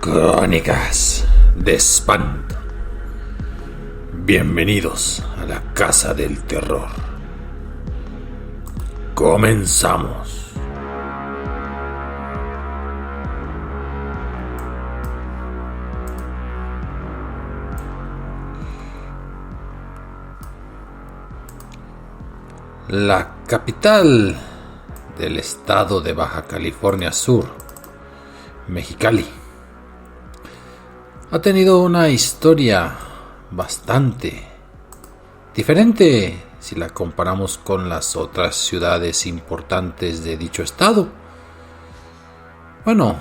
Crónicas de Espanto. Bienvenidos a la Casa del Terror. Comenzamos. La capital del estado de Baja California Sur, Mexicali, ha tenido una historia bastante diferente si la comparamos con las otras ciudades importantes de dicho estado. Bueno,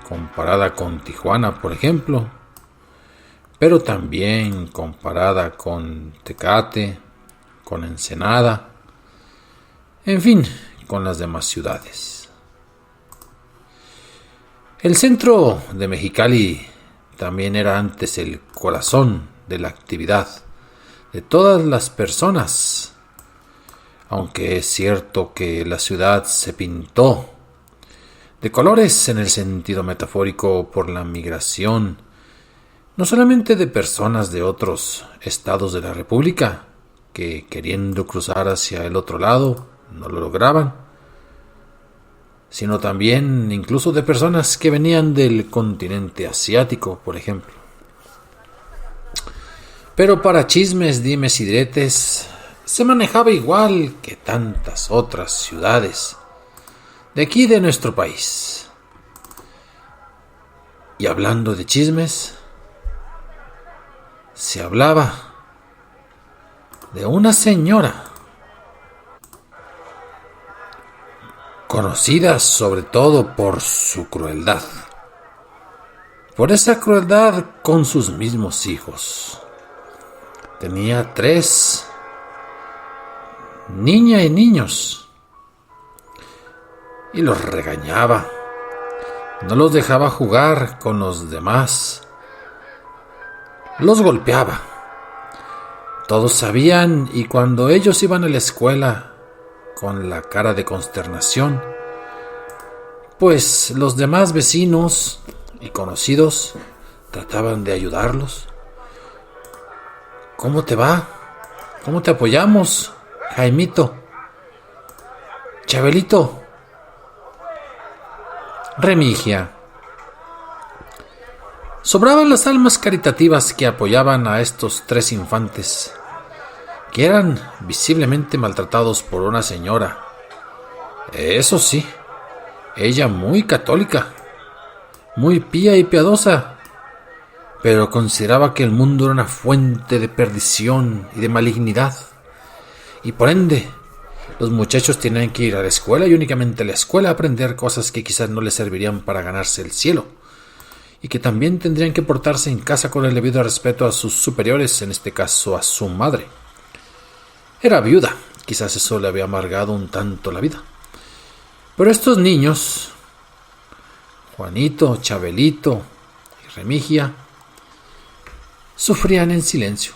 comparada con Tijuana, por ejemplo, pero también comparada con Tecate, con Ensenada, en fin, con las demás ciudades. El centro de Mexicali también era antes el corazón de la actividad de todas las personas, aunque es cierto que la ciudad se pintó de colores en el sentido metafórico por la migración, no solamente de personas de otros estados de la República, que queriendo cruzar hacia el otro lado no lo lograban, sino también incluso de personas que venían del continente asiático, por ejemplo. Pero para chismes, dimes y diretes, se manejaba igual que tantas otras ciudades de aquí de nuestro país. Y hablando de chismes, se hablaba de una señora conocida sobre todo por su crueldad, por esa crueldad con sus mismos hijos. Tenía 3, niña y niños, y los regañaba, no los dejaba jugar con los demás, los golpeaba. Todos sabían, y cuando ellos iban a la escuela con la cara de consternación, pues los demás vecinos y conocidos trataban de ayudarlos. ¿Cómo te va? ¿Cómo te apoyamos, Jaimito? Chabelito, Remigia. Sobraban las almas caritativas que apoyaban a estos 3 infantes, que eran visiblemente maltratados por una señora. Eso sí, ella muy católica, muy pía y piadosa, pero consideraba que el mundo era una fuente de perdición y de malignidad, y por ende los muchachos tenían que ir a la escuela y únicamente a la escuela aprender cosas que quizás no les servirían para ganarse el cielo, y que también tendrían que portarse en casa con el debido respeto a sus superiores, en este caso a su madre. Era viuda, quizás eso le había amargado un tanto la vida. Pero estos niños, Juanito, Chabelito y Remigia, sufrían en silencio.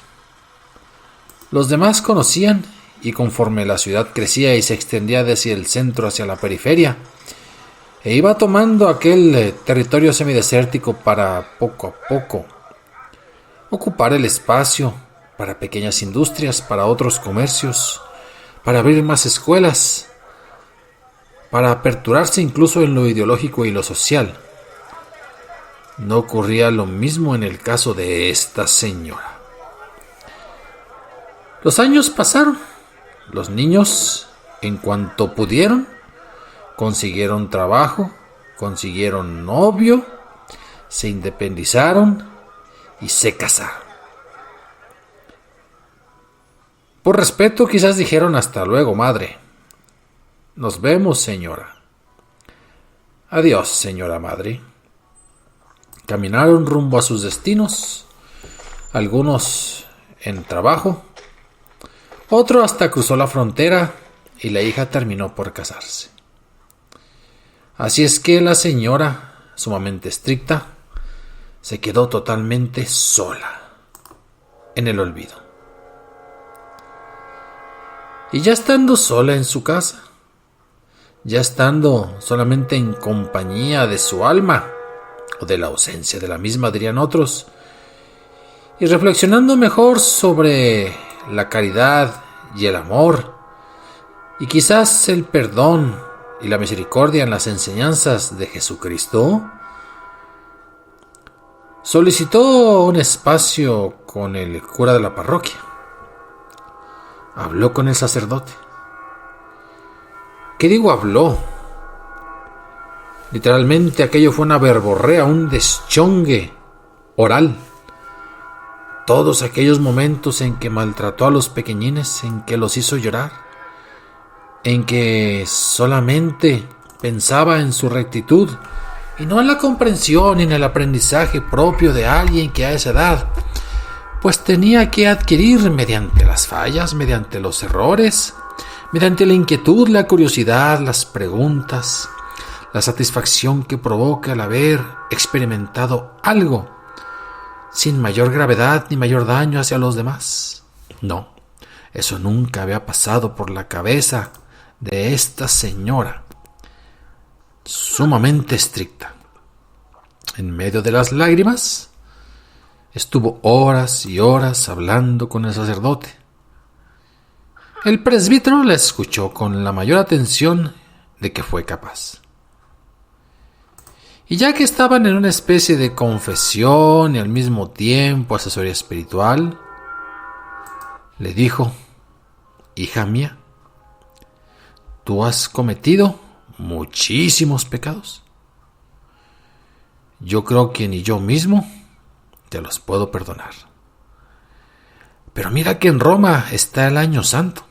Los demás conocían, y conforme la ciudad crecía y se extendía desde el centro hacia la periferia, e iba tomando aquel territorio semidesértico para poco a poco ocupar el espacio para pequeñas industrias, para otros comercios, para abrir más escuelas, para aperturarse incluso en lo ideológico y lo social. No ocurría lo mismo en el caso de esta señora. Los años pasaron. Los niños, en cuanto pudieron, consiguieron trabajo, consiguieron novio, se independizaron y se casaron. Por respeto quizás dijeron hasta luego, madre. Nos vemos, señora. Adiós, señora madre. Caminaron rumbo a sus destinos, algunos en trabajo, otro hasta cruzó la frontera y la hija terminó por casarse. Así es que la señora, sumamente estricta, se quedó totalmente sola, en el olvido. Y ya estando sola en su casa, ya estando solamente en compañía de su alma, o de la ausencia de la misma, dirían otros. Y reflexionando mejor sobre la caridad y el amor, y quizás el perdón y la misericordia en las enseñanzas de Jesucristo, solicitó un espacio con el cura de la parroquia. Habló con el sacerdote. ¿Qué digo habló? Literalmente aquello fue una verborrea, un deschongue oral. Todos aquellos momentos en que maltrató a los pequeñines, en que los hizo llorar, en que solamente pensaba en su rectitud y no en la comprensión y en el aprendizaje propio de alguien que a esa edad pues tenía que adquirir mediante las fallas, mediante los errores, mediante la inquietud, la curiosidad, las preguntas, la satisfacción que provoca el haber experimentado algo sin mayor gravedad ni mayor daño hacia los demás. No, eso nunca había pasado por la cabeza de esta señora, sumamente estricta. En medio de las lágrimas, estuvo horas y horas hablando con el sacerdote. El presbítero la escuchó con la mayor atención de que fue capaz. Y ya que estaban en una especie de confesión y al mismo tiempo asesoría espiritual, le dijo: hija mía, tú has cometido muchísimos pecados. Yo creo que ni yo mismo te los puedo perdonar. Pero mira que en Roma está el Año Santo.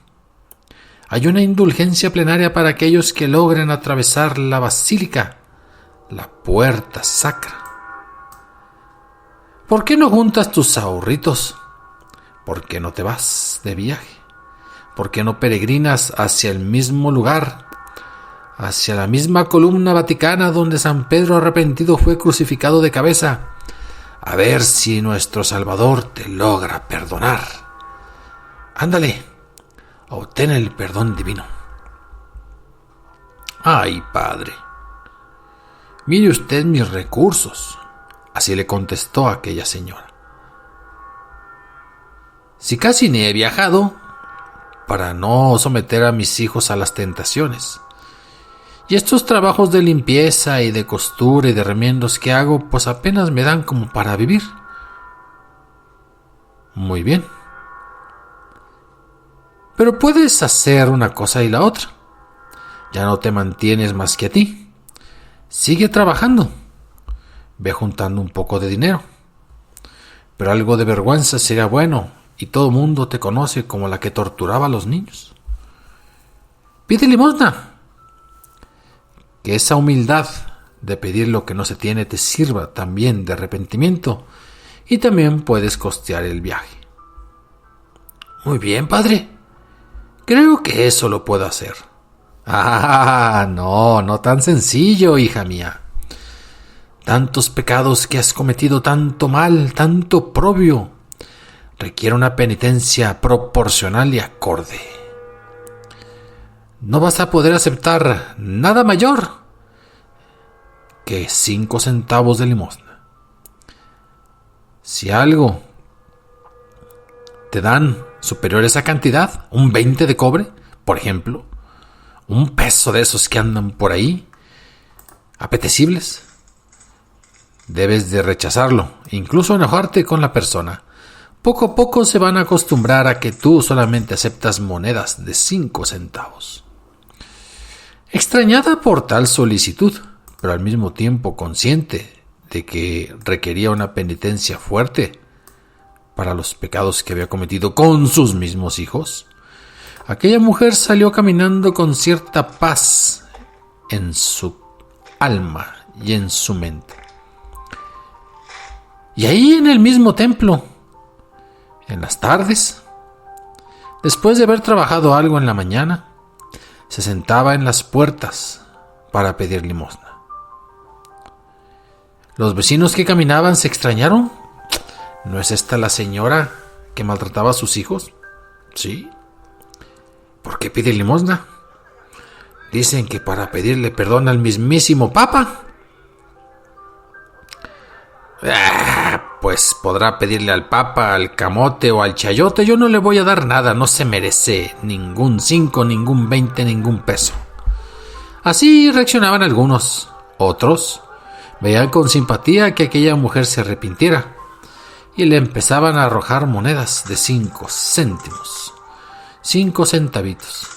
Hay una indulgencia plenaria para aquellos que logren atravesar la basílica, la puerta sacra. ¿Por qué no juntas tus ahorritos? ¿Por qué no te vas de viaje? ¿Por qué no peregrinas hacia el mismo lugar, hacia la misma columna vaticana donde San Pedro arrepentido fue crucificado de cabeza, a ver si nuestro Salvador te logra perdonar? Ándale, obtén el perdón divino. Ay, padre, mire usted mis recursos, así le contestó aquella señora. Si casi ni he viajado, para no someter a mis hijos a las tentaciones. Y estos trabajos de limpieza y de costura y de remiendos que hago, pues apenas me dan como para vivir. Muy bien. Pero puedes hacer una cosa y la otra. Ya no te mantienes más que a ti. Sigue trabajando. Ve juntando un poco de dinero. Pero algo de vergüenza sería bueno, y todo mundo te conoce como la que torturaba a los niños. Pide limosna. Que esa humildad de pedir lo que no se tiene te sirva también de arrepentimiento, y también puedes costear el viaje. Muy bien, padre. Creo que eso lo puedo hacer. No tan sencillo, hija mía. Tantos pecados que has cometido, tanto mal, tanto oprobio, requiere una penitencia proporcional y acorde. No vas a poder aceptar nada mayor que 5 centavos de limosna. Si algo te dan superior a esa cantidad, un 20 de cobre, por ejemplo, un peso de esos que andan por ahí, apetecibles, debes de rechazarlo, incluso enojarte con la persona. Poco a poco se van a acostumbrar a que tú solamente aceptas monedas de 5 centavos. Extrañada por tal solicitud, pero al mismo tiempo consciente de que requería una penitencia fuerte para los pecados que había cometido con sus mismos hijos, aquella mujer salió caminando con cierta paz en su alma y en su mente. Y ahí en el mismo templo, en las tardes, después de haber trabajado algo en la mañana, se sentaba en las puertas para pedir limosna. Los vecinos que caminaban se extrañaron. ¿No es esta la señora que maltrataba a sus hijos? Sí. ¿Por qué pide limosna? Dicen que para pedirle perdón al mismísimo Papa. Pues podrá pedirle al Papa, al Camote o al Chayote. Yo no le voy a dar nada, no se merece ningún 5, ningún 20, ningún peso. Así reaccionaban algunos. Otros veían con simpatía que aquella mujer se arrepintiera y le empezaban a arrojar monedas de 5 céntimos, 5 centavitos.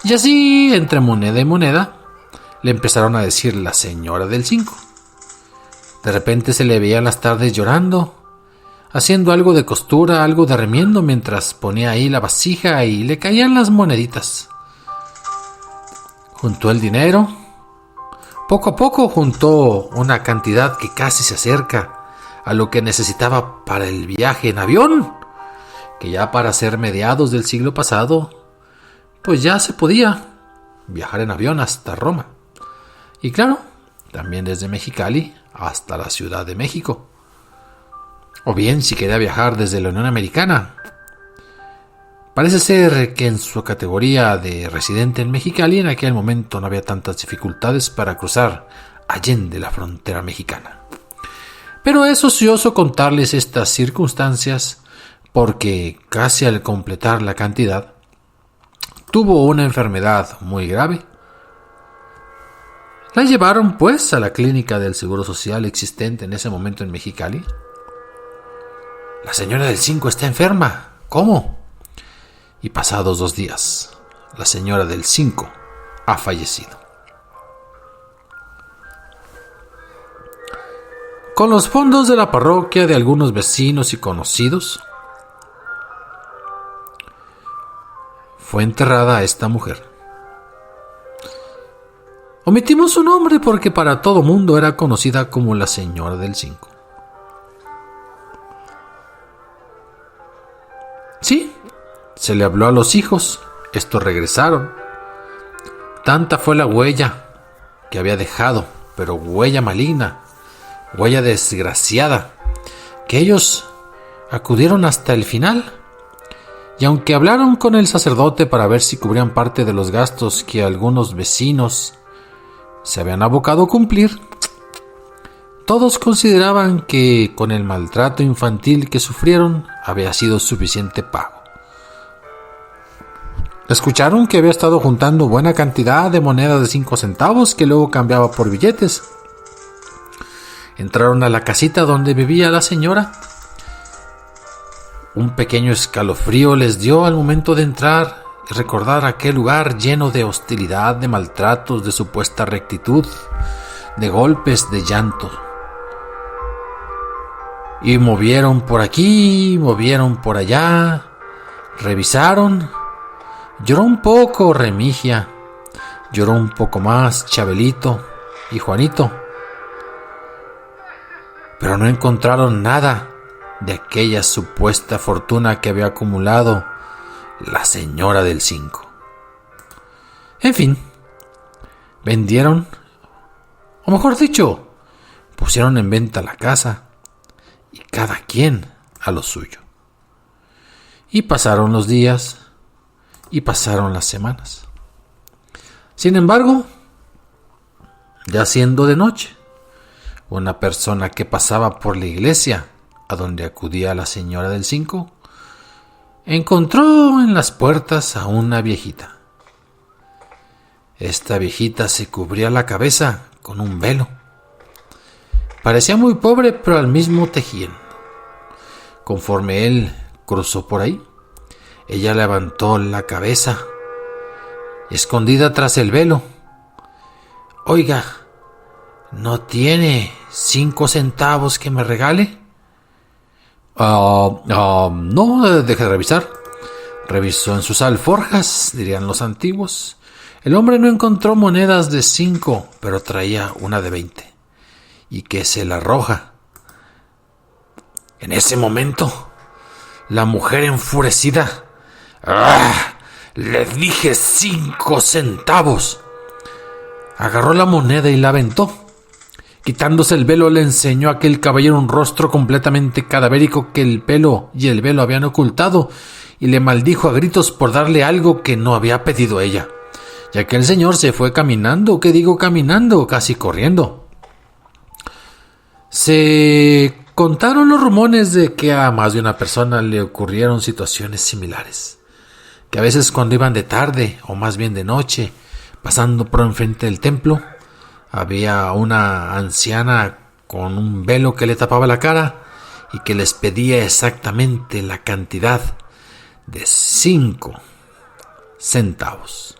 Y así, entre moneda y moneda, le empezaron a decir la señora del 5. De repente se le veía en las tardes llorando, haciendo algo de costura, algo de remiendo, mientras ponía ahí la vasija y le caían las moneditas. Juntó el dinero. Poco a poco juntó una cantidad que casi se acerca a lo que necesitaba para el viaje en avión, que ya para ser mediados del siglo pasado, pues ya se podía viajar en avión hasta Roma. Y claro, también desde Mexicali hasta la Ciudad de México. O bien si quería viajar desde la Unión Americana. Parece ser que en su categoría de residente en Mexicali en aquel momento no había tantas dificultades para cruzar allende la frontera mexicana. Pero es ocioso contarles estas circunstancias porque casi al completar la cantidad tuvo una enfermedad muy grave. La llevaron pues a la clínica del Seguro Social existente en ese momento en Mexicali. La señora del 5 está enferma. ¿Cómo? Y pasados 2 días, la señora del 5 ha fallecido. Con los fondos de la parroquia, de algunos vecinos y conocidos, fue enterrada esta mujer. Omitimos su nombre porque para todo mundo era conocida como la señora del 5. Sí, se le habló a los hijos, estos regresaron. Tanta fue la huella que había dejado, pero huella maligna, huella desgraciada, que ellos acudieron hasta el final. Y aunque hablaron con el sacerdote para ver si cubrían parte de los gastos que algunos vecinos se habían abocado a cumplir, todos consideraban que con el maltrato infantil que sufrieron había sido suficiente pago. Escucharon que había estado juntando buena cantidad de monedas de 5 centavos que luego cambiaba por billetes. Entraron a la casita donde vivía la señora. Un pequeño escalofrío les dio al momento de entrar y recordar aquel lugar lleno de hostilidad, de maltratos, de supuesta rectitud, de golpes, de llanto. Y movieron por aquí, movieron por allá, revisaron. Lloró un poco Remigia, lloró un poco más Chabelito y Juanito, pero no encontraron nada de aquella supuesta fortuna que había acumulado la señora del 5. En fin, vendieron, o mejor dicho, pusieron en venta la casa y cada quien a lo suyo. Y pasaron los días y pasaron las semanas. Sin embargo, ya siendo de noche, una persona que pasaba por la iglesia a donde acudía la señora del 5 encontró en las puertas a una viejita. Esta viejita se cubría la cabeza con un velo. Parecía muy pobre, pero al mismo tejían. Conforme él cruzó por ahí, ella levantó la cabeza, escondida tras el velo. Oiga, ¿no tiene 5 centavos que me regale? No, deje de revisar. Revisó en sus alforjas, dirían los antiguos. El hombre no encontró monedas de 5, pero traía una de 20. Y que se la arroja. En ese momento, la mujer enfurecida: le dije 5 centavos. Agarró la moneda y la aventó. Quitándose el velo, le enseñó a aquel caballero un rostro completamente cadavérico que el pelo y el velo habían ocultado, y le maldijo a gritos por darle algo que no había pedido ella. Y aquel señor se fue caminando, casi corriendo. Se contaron los rumores de que a más de una persona le ocurrieron situaciones similares, que a veces cuando iban de tarde o más bien de noche, pasando por enfrente del templo, había una anciana con un velo que le tapaba la cara y que les pedía exactamente la cantidad de 5 centavos.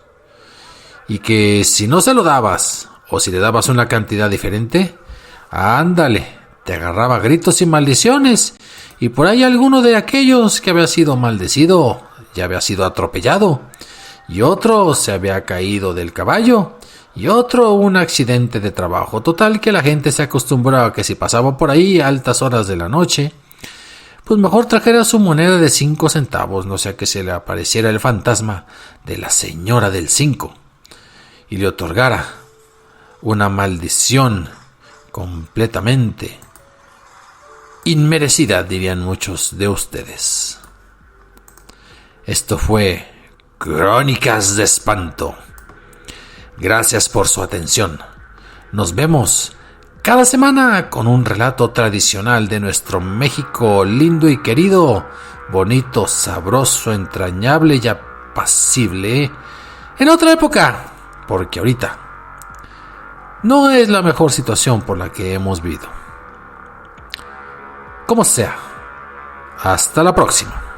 Y que si no se lo dabas, o si le dabas una cantidad diferente, ándale, te agarraba gritos y maldiciones, y por ahí alguno de aquellos que había sido maldecido ya había sido atropellado, y otro se había caído del caballo, y otro un accidente de trabajo. Total que la gente se acostumbró a que si pasaba por ahí a altas horas de la noche, pues mejor trajera su moneda de 5 centavos, no sea que se le apareciera el fantasma de la señora del 5 y le otorgara una maldición completamente inmerecida, dirían muchos de ustedes. Esto fue Crónicas de Espanto. Gracias por su atención. Nos vemos cada semana con un relato tradicional de nuestro México lindo y querido, bonito, sabroso, entrañable y apacible en otra época, porque ahorita no es la mejor situación por la que hemos vivido. Como sea, hasta la próxima.